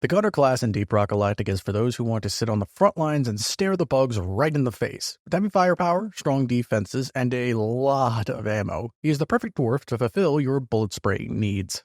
The Gunner class in Deep Rock Galactic is for those who want to sit on the front lines and stare the bugs right in the face. With heavy firepower, strong defenses, and a lot of ammo, he is the perfect dwarf to fulfill your bullet spraying needs.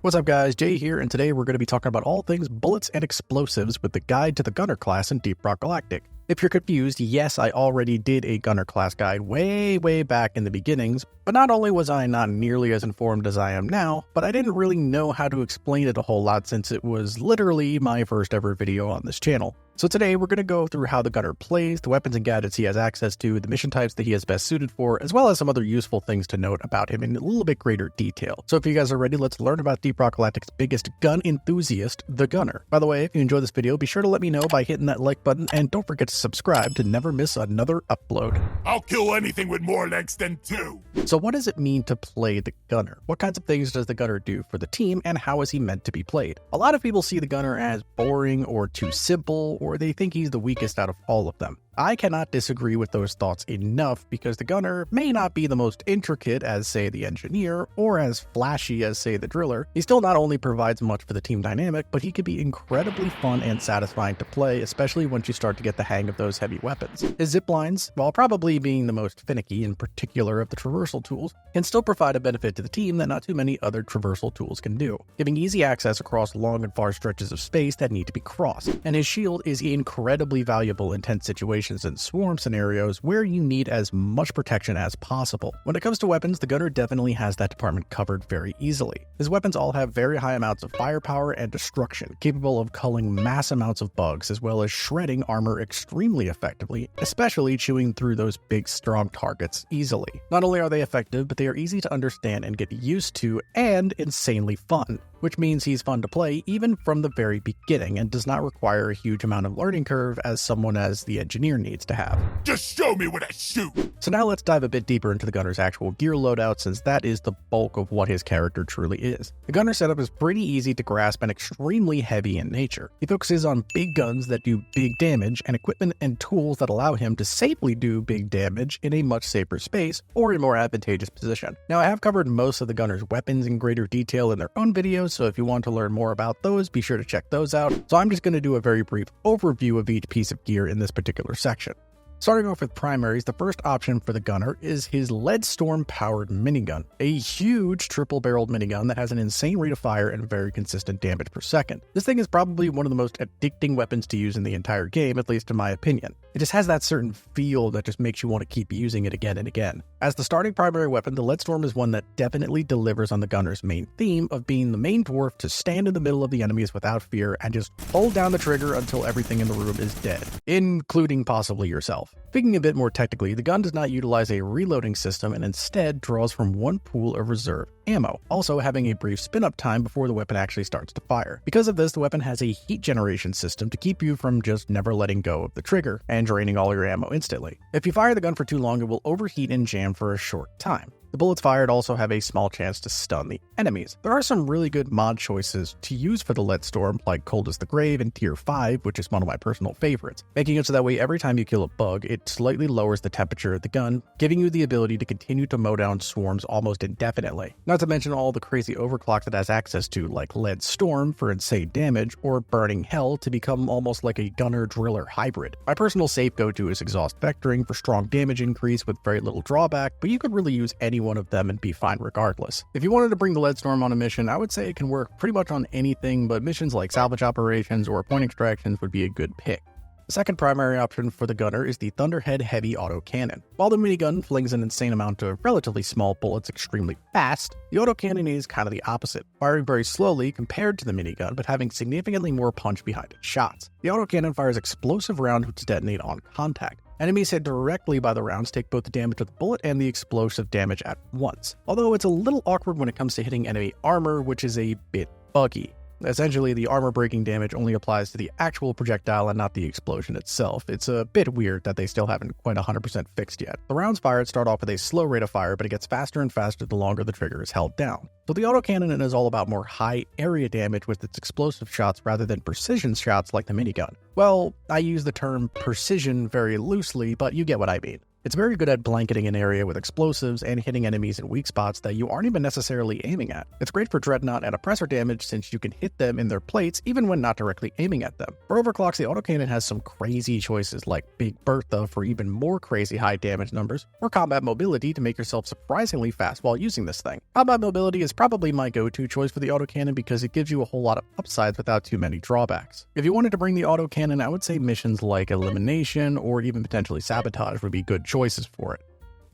What's up guys, Jay here, and today we're going to be talking about all things bullets and explosives with the guide to the Gunner class in Deep Rock Galactic. If you're confused, yes, I already did a Gunner class guide way back in the beginnings, but not only was I not nearly as informed as I am now, but I didn't really know how to explain it a whole lot since it was literally my first ever video on this channel. So today we're going to go through how the Gunner plays, the weapons and gadgets he has access to, the mission types that he is best suited for, as well as some other useful things to note about him in a little bit greater detail. So if you guys are ready, let's learn about Deep Rock Galactic's biggest gun enthusiast, the Gunner. By the way, if you enjoyed this video, be sure to let me know by hitting that like button, and don't forget to subscribe to never miss another upload. I'll kill anything with more legs than two. So what does it mean to play the Gunner? What kinds of things does the Gunner do for the team, and how is he meant to be played? A lot of people see the Gunner as boring or too simple, or they think he's the weakest out of all of them. I cannot disagree with those thoughts enough because the Gunner may not be the most intricate as, say, the Engineer, or as flashy as, say, the Driller. He still not only provides much for the team dynamic, but he can be incredibly fun and satisfying to play, especially once you start to get the hang of those heavy weapons. His zip lines, while probably being the most finicky in particular of the traversal tools, can still provide a benefit to the team that not too many other traversal tools can do, giving easy access across long and far stretches of space that need to be crossed. And his shield is incredibly valuable in tense situations and swarm scenarios where you need as much protection as possible. When it comes to weapons, the Gunner definitely has that department covered very easily. His weapons all have very high amounts of firepower and destruction, capable of culling mass amounts of bugs as well as shredding armor extremely effectively, especially chewing through those big strong targets easily. Not only are they effective, but they are easy to understand and get used to, and insanely fun, which means he's fun to play even from the very beginning and does not require a huge amount of learning curve as someone as the Engineer needs to have. Just show me what I shoot! So now let's dive a bit deeper into the Gunner's actual gear loadout, since that is the bulk of what his character truly is. The Gunner setup is pretty easy to grasp and extremely heavy in nature. He focuses on big guns that do big damage and equipment and tools that allow him to safely do big damage in a much safer space or a more advantageous position. Now I have covered most of the Gunner's weapons in greater detail in their own videos, so if you want to learn more about those, be sure to check those out. So I'm just going to do a very brief overview of each piece of gear in this particular section. Starting off with primaries, the first option for the Gunner is his Lead Storm powered minigun, a huge triple-barreled minigun that has an insane rate of fire and very consistent damage per second. This thing is probably one of the most addicting weapons to use in the entire game, at least in my opinion. It just has that certain feel that just makes you want to keep using it again and again. As the starting primary weapon, the Lead Storm is one that definitely delivers on the Gunner's main theme of being the main dwarf to stand in the middle of the enemies without fear and just hold down the trigger until everything in the room is dead, including possibly yourself. Speaking a bit more technically, the gun does not utilize a reloading system and instead draws from one pool of reserve ammo, also having a brief spin-up time before the weapon actually starts to fire. Because of this, the weapon has a heat generation system to keep you from just never letting go of the trigger and draining all your ammo instantly. If you fire the gun for too long, it will overheat and jam for a short time. The bullets fired also have a small chance to stun the enemies. There are some really good mod choices to use for the Lead Storm, like Cold as the Grave in Tier 5, which is one of my personal favorites, making it so that way every time you kill a bug, it slightly lowers the temperature of the gun, giving you the ability to continue to mow down swarms almost indefinitely. Not to mention all the crazy overclocks it has access to, like Lead Storm for insane damage, or Burning Hell to become almost like a Gunner-Driller hybrid. My personal safe go-to is Exhaust Vectoring for strong damage increase with very little drawback, but you could really use any one of them and be fine regardless. If you wanted to bring the Lead Storm on a mission, I would say it can work pretty much on anything, but missions like salvage operations or point extractions would be a good pick. The second primary option for the Gunner is the Thunderhead Heavy Autocannon. While the minigun flings an insane amount of relatively small bullets extremely fast, the autocannon is kind of the opposite, firing very slowly compared to the minigun, but having significantly more punch behind its shots. The autocannon fires explosive rounds which detonate on contact. Enemies hit directly by the rounds take both the damage of the bullet and the explosive damage at once, although it's a little awkward when it comes to hitting enemy armor, which is a bit buggy. Essentially, the armor-breaking damage only applies to the actual projectile and not the explosion itself. It's a bit weird that they still haven't quite 100% fixed yet. The rounds fired start off with a slow rate of fire, but it gets faster and faster the longer the trigger is held down. So the autocannon is all about more high area damage with its explosive shots rather than precision shots like the minigun. Well, I use the term precision very loosely, but you get what I mean. It's very good at blanketing an area with explosives and hitting enemies in weak spots that you aren't even necessarily aiming at. It's great for Dreadnought and oppressor damage since you can hit them in their plates even when not directly aiming at them. For overclocks, the autocannon has some crazy choices like Big Bertha for even more crazy high damage numbers, or combat mobility to make yourself surprisingly fast while using this thing. Combat mobility is probably my go-to choice for the autocannon because it gives you a whole lot of upsides without too many drawbacks. If you wanted to bring the autocannon, I would say missions like elimination or even potentially sabotage would be good choices for it.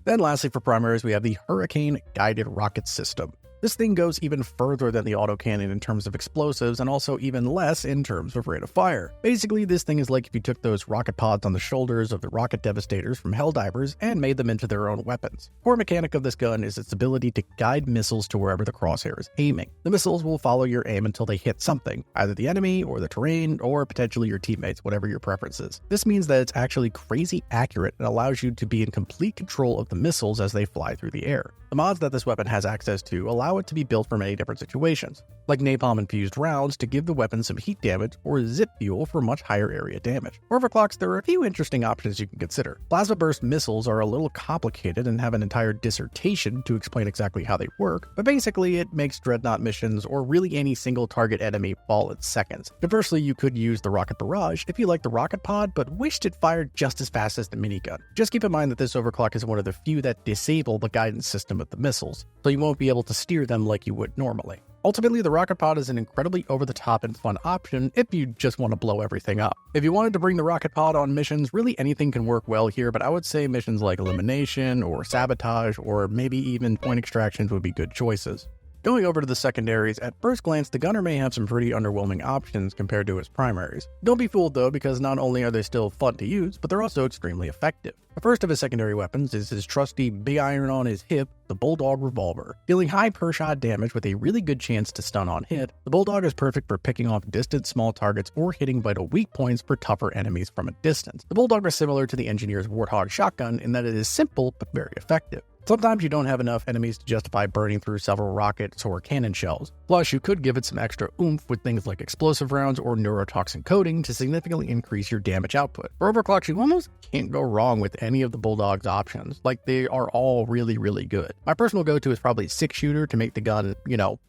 Then lastly for primaries, we have the Hurricane Guided Rocket System. This thing goes even further than the autocannon in terms of explosives and also even less in terms of rate of fire. Basically, this thing is like if you took those rocket pods on the shoulders of the rocket devastators from Helldivers and made them into their own weapons. Core mechanic of this gun is its ability to guide missiles to wherever the crosshair is aiming. The missiles will follow your aim until they hit something, either the enemy or the terrain or potentially your teammates, whatever your preference is. This means that it's actually crazy accurate and allows you to be in complete control of the missiles as they fly through the air. The mods that this weapon has access to allow it to be built for many different situations, like napalm-infused rounds to give the weapon some heat damage or zip fuel for much higher area damage. For overclocks, there are a few interesting options you can consider. Plasma burst missiles are a little complicated and have an entire dissertation to explain exactly how they work, but basically it makes Dreadnought missions or really any single target enemy fall in seconds. Conversely, you could use the Rocket Barrage if you like the rocket pod but wished it fired just as fast as the minigun. Just keep in mind that this overclock is one of the few that disable the guidance system of the missiles, so you won't be able to steer them like you would normally. Ultimately, the rocket pod is an incredibly over-the-top and fun option if you just want to blow everything up. If you wanted to bring the rocket pod on missions, really anything can work well here, but I would say missions like elimination or sabotage or maybe even point extractions would be good choices. Going over to the secondaries, at first glance, the gunner may have some pretty underwhelming options compared to its primaries. Don't be fooled though, because not only are they still fun to use, but they're also extremely effective. The first of his secondary weapons is his trusty big iron on his hip, the Bulldog Revolver. Dealing high per shot damage with a really good chance to stun on hit, the Bulldog is perfect for picking off distant small targets or hitting vital weak points for tougher enemies from a distance. The Bulldog is similar to the Engineer's Warthog shotgun in that it is simple but very effective. Sometimes you don't have enough enemies to justify burning through several rockets or cannon shells. Plus, you could give it some extra oomph with things like explosive rounds or neurotoxin coating to significantly increase your damage output. For overclocks, you almost can't go wrong with any of the Bulldog's options. Like, they are all really good. My personal go-to is probably 6-shooter to make the gun,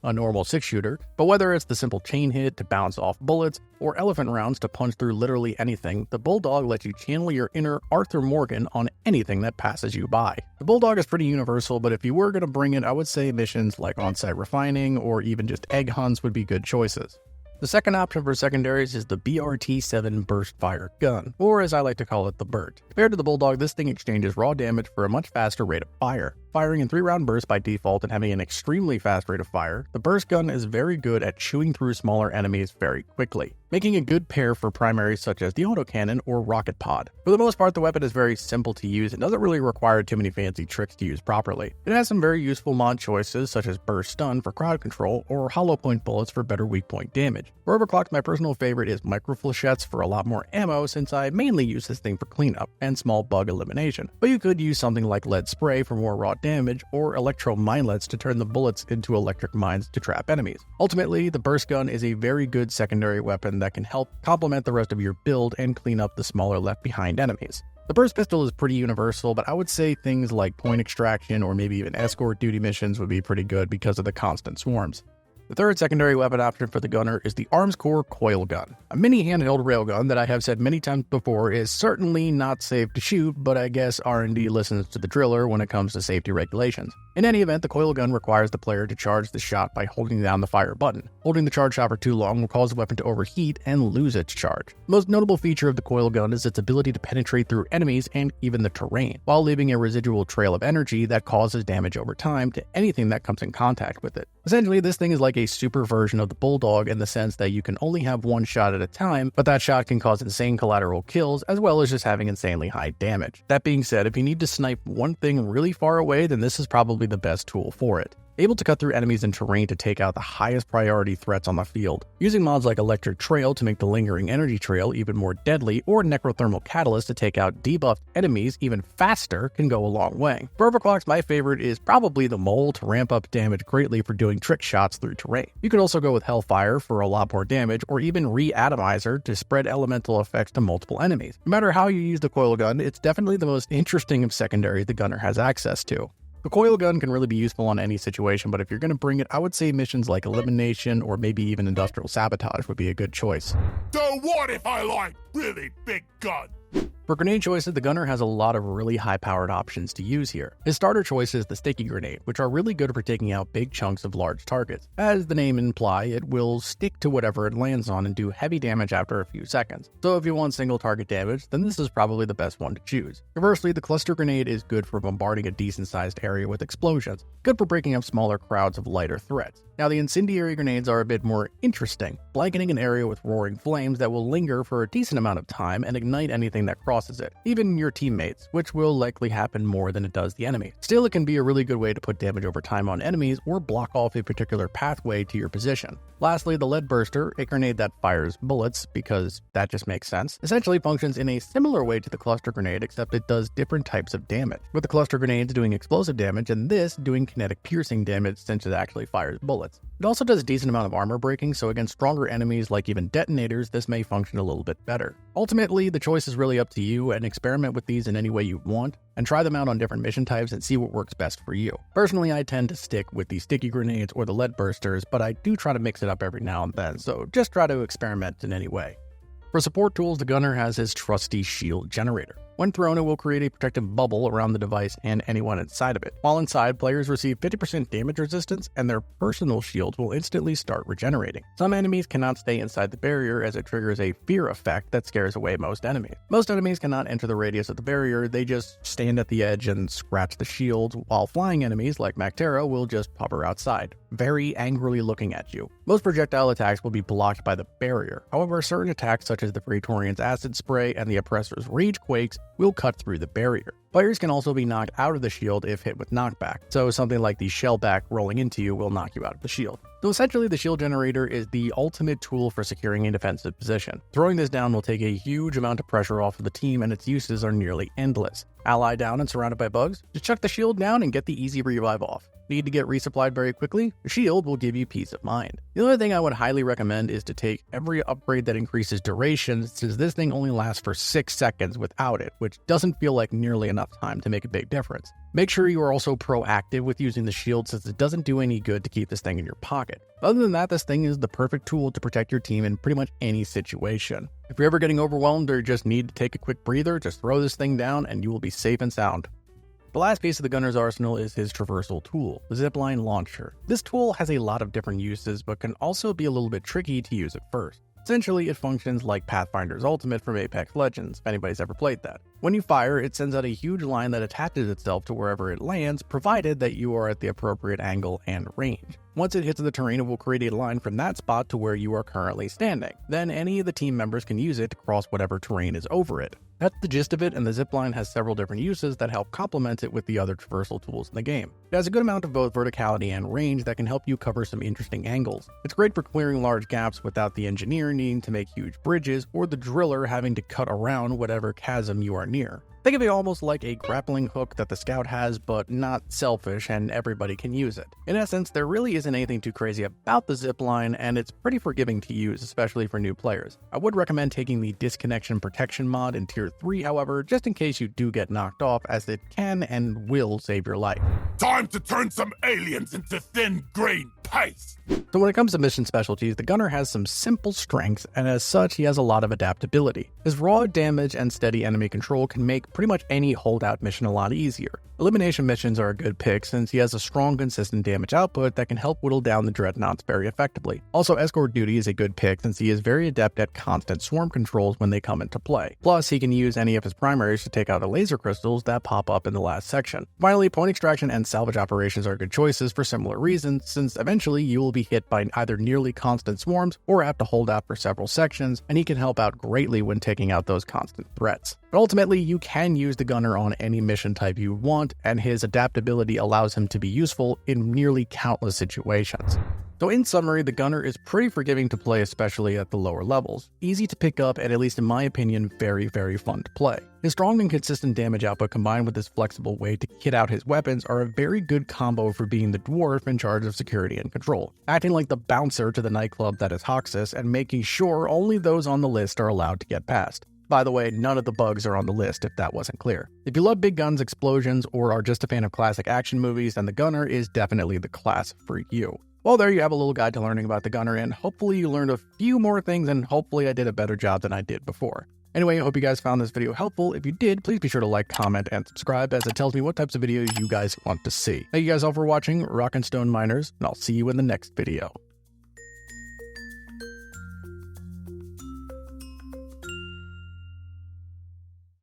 a normal 6-shooter, but whether it's the simple chain hit to bounce off bullets or elephant rounds to punch through literally anything, the Bulldog lets you channel your inner Arthur Morgan on anything that passes you by. The Bulldog is pretty universal, but if you were going to bring it, I would say missions like on-site refining or even just egg hunts would be good choices. The second option for secondaries is the BRT-7 Burst Fire Gun, or as I like to call it, the BERT. Compared to the Bulldog, this thing exchanges raw damage for a much faster rate of fire. Firing in 3-round bursts by default and having an extremely fast rate of fire, the burst gun is very good at chewing through smaller enemies very quickly, making a good pair for primaries such as the autocannon or rocket pod. For the most part, the weapon is very simple to use and doesn't really require too many fancy tricks to use properly. It has some very useful mod choices such as burst stun for crowd control or hollow point bullets for better weak point damage. For overclocks, my personal favorite is micro flechettes for a lot more ammo since I mainly use this thing for cleanup and small bug elimination. But you could use something like lead spray for more raw damage or electro minelets to turn the bullets into electric mines to trap enemies. Ultimately, the burst gun is a very good secondary weapon that can help complement the rest of your build and clean up the smaller left behind enemies. The burst pistol is pretty universal, but I would say things like point extraction or maybe even escort duty missions would be pretty good because of the constant swarms. The third secondary weapon option for the gunner is the Armscore Coil Gun. A mini handheld railgun that I have said many times before is certainly not safe to shoot, but I guess R&D listens to the driller when it comes to safety regulations. In any event, the coil gun requires the player to charge the shot by holding down the fire button. Holding the charge shot for too long will cause the weapon to overheat and lose its charge. The most notable feature of the coil gun is its ability to penetrate through enemies and even the terrain, while leaving a residual trail of energy that causes damage over time to anything that comes in contact with it. Essentially, this thing is like a super version of the Bulldog in the sense that you can only have one shot at a time, but that shot can cause insane collateral kills as well as just having insanely high damage. That being said, if you need to snipe one thing really far away, then this is probably the best tool for it. able to cut through enemies and terrain to take out the highest priority threats on the field. Using mods like Electric Trail to make the lingering energy trail even more deadly, or Necrothermal Catalyst to take out debuffed enemies even faster can go a long way. For overclocks, my favorite is probably the Mole to ramp up damage greatly for doing trick shots through terrain. You can also go with Hellfire for a lot more damage, or even Reatomizer to spread elemental effects to multiple enemies. No matter how you use the coil gun, it's definitely the most interesting of secondaries the gunner has access to. The coil gun can really be useful on any situation, but if you're going to bring it, I would say missions like Elimination or maybe even Industrial Sabotage would be a good choice. So what if I like really big guns? For grenade choices, the gunner has a lot of really high-powered options to use here. His starter choice is the sticky grenade, which are really good for taking out big chunks of large targets. As the name implies, it will stick to whatever it lands on and do heavy damage after a few seconds. So if you want single target damage, then this is probably the best one to choose. Conversely, the cluster grenade is good for bombarding a decent-sized area with explosions, good for breaking up smaller crowds of lighter threats. Now, the incendiary grenades are a bit more interesting, blanketing an area with roaring flames that will linger for a decent amount of time and ignite anything that crosses it, even your teammates, which will likely happen more than it does the enemy. Still, it can be a really good way to put damage over time on enemies or block off a particular pathway to your position. Lastly, the lead burster, a grenade that fires bullets, because that just makes sense, essentially functions in a similar way to the cluster grenade, except it does different types of damage, with the cluster grenades doing explosive damage and this doing kinetic piercing damage since it actually fires bullets. It also does a decent amount of armor breaking, so against stronger enemies like even detonators, this may function a little bit better. Ultimately, the choice is really up to you, and experiment with these in any way you want, and try them out on different mission types and see what works best for you. Personally, I tend to stick with the sticky grenades or the lead bursters, but I do try to mix it up every now and then, so just try to experiment in any way. For support tools, the gunner has his trusty shield generator. When thrown, it will create a protective bubble around the device and anyone inside of it. While inside, players receive 50% damage resistance, and their personal shields will instantly start regenerating. Some enemies cannot stay inside the barrier as it triggers a fear effect that scares away most enemies. Most enemies cannot enter the radius of the barrier, they just stand at the edge and scratch the shield, while flying enemies like Mactera will just hover outside, very angrily looking at you. Most projectile attacks will be blocked by the barrier. However, certain attacks such as the Praetorian's Acid Spray and the Oppressor's Rage Quakes will cut through the barrier. Players can also be knocked out of the shield if hit with knockback, so something like the shellback rolling into you will knock you out of the shield. So essentially, the shield generator is the ultimate tool for securing a defensive position. Throwing this down will take a huge amount of pressure off of the team, and its uses are nearly endless. Ally down and surrounded by bugs? Just chuck the shield down and get the easy revive off. Need to get resupplied very quickly? The shield will give you peace of mind. The other thing I would highly recommend is to take every upgrade that increases duration, since this thing only lasts for 6 seconds without it, which doesn't feel like nearly enough time to make a big difference. Make sure you are also proactive with using the shield, since it doesn't do any good to keep this thing in your pocket. Other than that, this thing is the perfect tool to protect your team in pretty much any situation. If you're ever getting overwhelmed or just need to take a quick breather, just throw this thing down and you will be safe and sound. The last piece of the gunner's arsenal is his traversal tool, the zipline launcher. This tool has a lot of different uses, but can also be a little bit tricky to use at first. Essentially, it functions like Pathfinder's Ultimate from Apex Legends, if anybody's ever played that. When you fire, it sends out a huge line that attaches itself to wherever it lands, provided that you are at the appropriate angle and range. Once it hits the terrain, it will create a line from that spot to where you are currently standing. Then any of the team members can use it to cross whatever terrain is over it. That's the gist of it, and the zipline has several different uses that help complement it with the other traversal tools in the game. It has a good amount of both verticality and range that can help you cover some interesting angles. It's great for clearing large gaps without the engineer needing to make huge bridges, or the driller having to cut around whatever chasm you are near. Think of it almost like a grappling hook that the scout has, but not selfish, and everybody can use it. In essence, there really isn't anything too crazy about the zipline, and it's pretty forgiving to use, especially for new players. I would recommend taking the Disconnection Protection mod in Tier 3, however, just in case you do get knocked off, as it can and will save your life. Time to turn some aliens into thin green paste! So when it comes to mission specialties, the gunner has some simple strengths, and as such, he has a lot of adaptability. His raw damage and steady enemy control can make pretty much any holdout mission a lot easier. Elimination missions are a good pick since he has a strong, consistent damage output that can help whittle down the dreadnoughts very effectively. Also, escort duty is a good pick since he is very adept at constant swarm controls when they come into play. Plus, he can use any of his primaries to take out the laser crystals that pop up in the last section. Finally, point extraction and salvage operations are good choices for similar reasons, since eventually you will be hit by either nearly constant swarms or have to hold out for several sections, and he can help out greatly when taking out those constant threats. But ultimately, you can use the gunner on any mission type you want, and his adaptability allows him to be useful in nearly countless situations. So in summary, the gunner is pretty forgiving to play, especially at the lower levels. Easy to pick up, and at least in my opinion, very, very fun to play. His strong and consistent damage output combined with his flexible way to kit out his weapons are a very good combo for being the dwarf in charge of security and control, acting like the bouncer to the nightclub that is Hoxus and making sure only those on the list are allowed to get past. By the way, none of the bugs are on the list if that wasn't clear. If you love big guns, explosions, or are just a fan of classic action movies, then the gunner is definitely the class for you. Well, there you have a little guide to learning about the gunner, and hopefully you learned a few more things, and hopefully I did a better job than I did before. Anyway, I hope you guys found this video helpful. If you did, please be sure to like, comment, and subscribe, as it tells me what types of videos you guys want to see. Thank you guys all for watching, Rock and Stone Miners, and I'll see you in the next video.